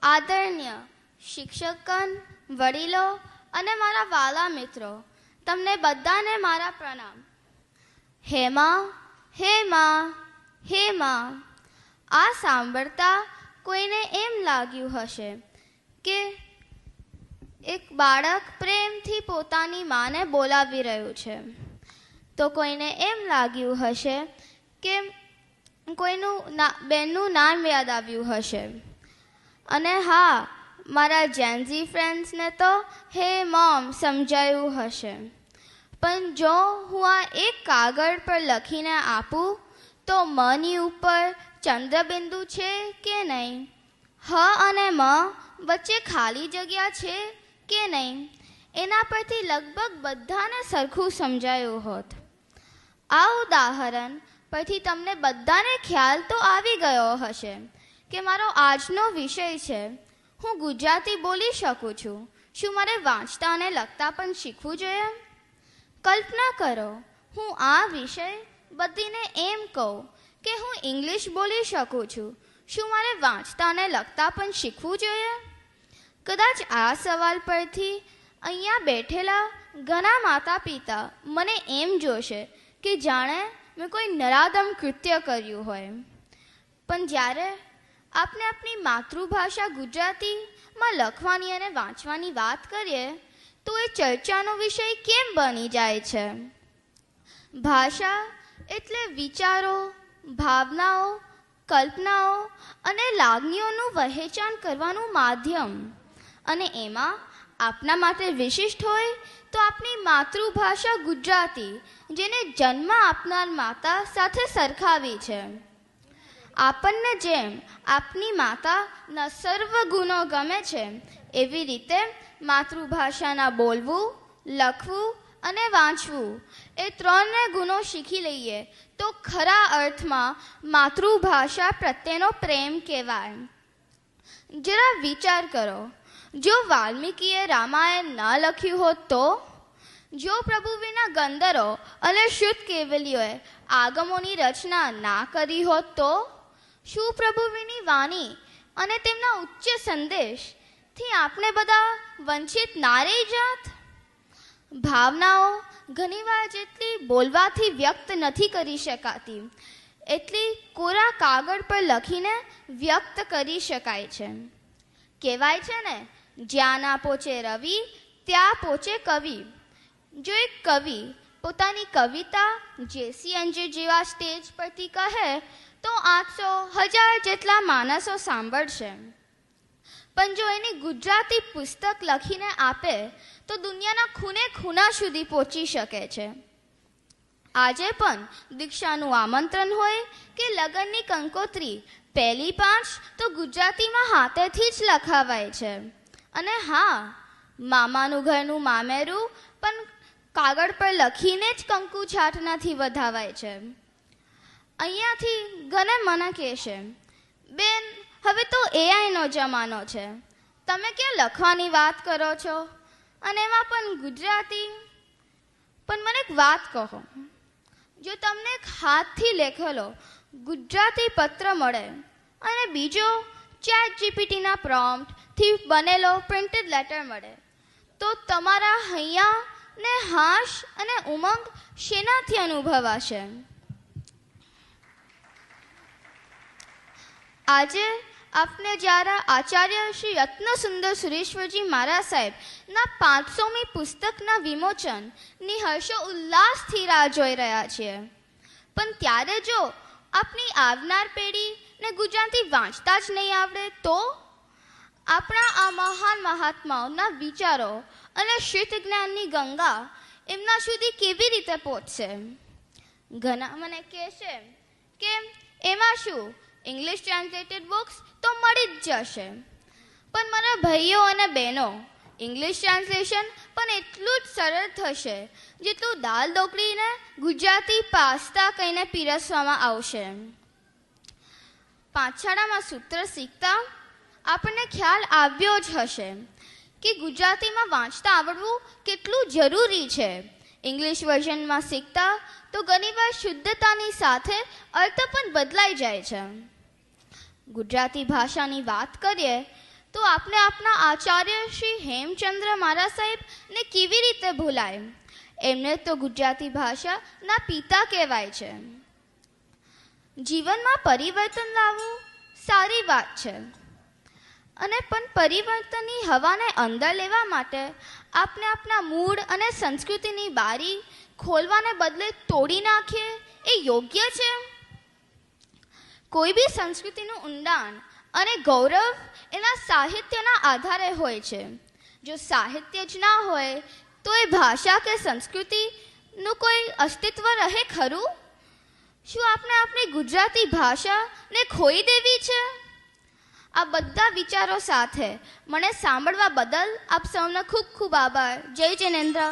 આદરણીય શિક્ષકગણ, વડીલો અને મારા વાલા મિત્રો, તમને બધાને મારા પ્રણામ. હે માં, હે માં, હે માં. આ સાંભળતા કોઈને એમ લાગ્યું હશે કે એક બાળક પ્રેમથી પોતાની માને બોલાવી રહ્યું છે, તો કોઈને એમ લાગ્યું હશે કે કોઈનું બેનનું નામ યાદ આવ્યું હશે. અને હા, મારા જેન્ઝી ફ્રેન્ડ્સને તો હે મોમ સમજાયું હશે. પણ જો હું આ એક કાગળ પર લખીને આપું તો મની ઉપર ચંદ્રબિંદુ છે કે નહીં, હ અને મ વચ્ચે ખાલી જગ્યા છે કે નહીં, એના પરથી લગભગ બધાને સરખું સમજાયું હોત. આ ઉદાહરણ પરથી તમને બધાને ખ્યાલ તો આવી ગયો હશે કે મારો આજનો વિષય છે હું ગુજરાતી બોલી શકું છું, શું મારે વાંચતા અને લખતા પણ શીખવું જોઈએ? કલ્પના કરો, હું આ વિષય બધીને એમ કહું કે હું ઇંગ્લિશ બોલી શકું છું, શું મારે વાંચતા અને લખતા પણ શીખવું જોઈએ? કદાચ આ સવાલ પરથી અહીંયા બેઠેલા ઘણા માતા પિતા મને એમ જોશે કે જાણે મેં કોઈ નરાધમ કૃત્ય કર્યું હોય. પણ જ્યારે આપણે આપણી માતૃભાષા ગુજરાતીમાં લખવાની અને વાંચવાની વાત કરીએ તો એ ચર્ચાનો વિષય કેમ બની જાય છે? ભાષા એટલે વિચારો, ભાવનાઓ, કલ્પનાઓ અને લાગણીઓનું વહેંચાણ કરવાનું માધ્યમ. અને એમાં આપણા માટે વિશિષ્ટ હોય તો આપણી માતૃભાષા ગુજરાતી, જેને જન્મ આપનાર માતા સાથે સરખાવી છે. આપણને જેમ આપની માતાના સર્વ ગુણો ગમે છે, એવી રીતે માતૃભાષાના બોલવું, લખવું અને વાંચવું એ ત્રણને ગુણો શીખી લઈએ તો ખરા અર્થમાં માતૃભાષા પ્રત્યેનો પ્રેમ કહેવાય. જરા વિચાર કરો, જો વાલ્મીકીએ રામાયણ ન લખ્યું હોત તો, જો પ્રભુ વિના ગંધર્વો અને શુદ્ધ કેવલીઓએ આગમોની રચના ના કરી હોત તો, શું પ્રભુવીની વાણી અને તેમના ઉચ્ચ સંદેશથી આપણે બધા વંચિત ના રહી જાત? ભાવનાઓ ઘણીવાર જેટલી બોલવાથી વ્યક્ત નથી કરી શકાતી, એટલી કોરા કાગળ પર લખીને વ્યક્ત કરી શકાય છે. કહેવાય છે ને, જ્યાં ના પહોંચે રવિ ત્યાં પહોંચે કવિ. જો એક કવિ પોતાની કવિતા JCNJ જેવા સ્ટેજ પરથી કહે તો 800,000 જેટલા માણસો સાંભળશે. પણ જો એની ગુજરાતી પુસ્તક લખીને આપે તો દુનિયાના ખૂણે ખૂણા સુધી પહોંચી શકે છે. આજે પણ દીક્ષાનું આમંત્રણ હોય કે લગ્નની કંકોત્રી, પહેલી 5 તો ગુજરાતીમાં હાથેથી જ લખાવાય છે. અને હા, મામાનું ઘરનું મામેરું પણ કાગળ પર લખીને જ કંકુ છાટનાથી વધાવાય છે. અહીંયાથી ઘણે મને કહેશે, બેન હવે તો AIનો જમાનો છે, તમે ક્યાં લખવાની વાત કરો છો, અને એમાં પણ ગુજરાતી? પણ મને એક વાત કહો, જો તમને એક હાથથી લખેલો ગુજરાતી પત્ર મળે અને બીજો ChatGPTના પ્રોમ્પ્ટથી બનેલો પ્રિન્ટેડ લેટર મળે તો તમારા હૈયા ને હાશ અને ઉમંગ શેનાથી અનુભવાશે? આજે આપને જ્યારે આચાર્ય શ્રી રત્નસુંદર સુરેશ્વરજી મહારાજ સાહેબના 500મી પુસ્તકના વિમોચનની હર્ષો ઉલ્લાસથી રાહ જોઈ રહ્યા છીએ. પણ ત્યારે જો આપની આવનાર પેઢીને ગુજરાતી વાંચતા જ નહીં આવડે તો? આપણા આ મહાન મહાત્માઓના વિચારો અને શ્રુત જ્ઞાનની ગંગા એમના સુધી કેવી રીતે પહોંચશે? ઘણા મને કહેશે કે એમાં શું, ઇંગ્લિશ ટ્રાન્સલેટેડ બુક્સ તો મળી જ જશે. પણ મારા ભાઈઓ અને બહેનો, ઇંગ્લિશ ટ્રાન્સલેશન પણ એટલું જ સરળ થશે જેટલું દાલ ઢોકળીને ગુજરાતી પાસ્તા કહીને પીરસવામાં આવશે. પાઠશાળામાં સૂત્ર શીખતા આપણને ખ્યાલ આવ્યો જ હશે કે ગુજરાતીમાં વાંચતા આવડવું કેટલું જરૂરી છે. ઇંગ્લિશ વર્ઝનમાં શીખતા તો ઘણીવાર શુદ્ધતાની સાથે અર્થ પણ બદલાઈ જાય છે. ગુજરાતી ભાષાની વાત કરીએ તો આપને આપના આચાર્ય શ્રી હેમચંદ્ર મારા સાહેબને કેવી રીતે ભૂલાય? એમને તો ગુજરાતી ભાષાના પિતા કહેવાય છે. જીવનમાં પરિવર્તન લાવવું સારી વાત છે, અને પણ પરિવર્તનની હવાને અંદર લેવા માટે આપણે આપણા મૂળ અને સંસ્કૃતિની બારી ખોલવાને બદલે તોડી નાખીએ એ યોગ્ય છે? કોઈ બી સંસ્કૃતિનું ઊંડાણ અને ગૌરવ એના સાહિત્યના આધારે હોય છે. જો સાહિત્ય જ ના હોય તો એ ભાષા કે સંસ્કૃતિનું કોઈ અસ્તિત્વ રહે ખરું? શું આપણે આપણી ગુજરાતી ભાષાને ખોઈ દેવી છે? આ બધા વિચારો સાથે મને સાંભળવા બદલ આપ સૌનો ખૂબ ખૂબ આભાર. જય જિનેન્દ્ર.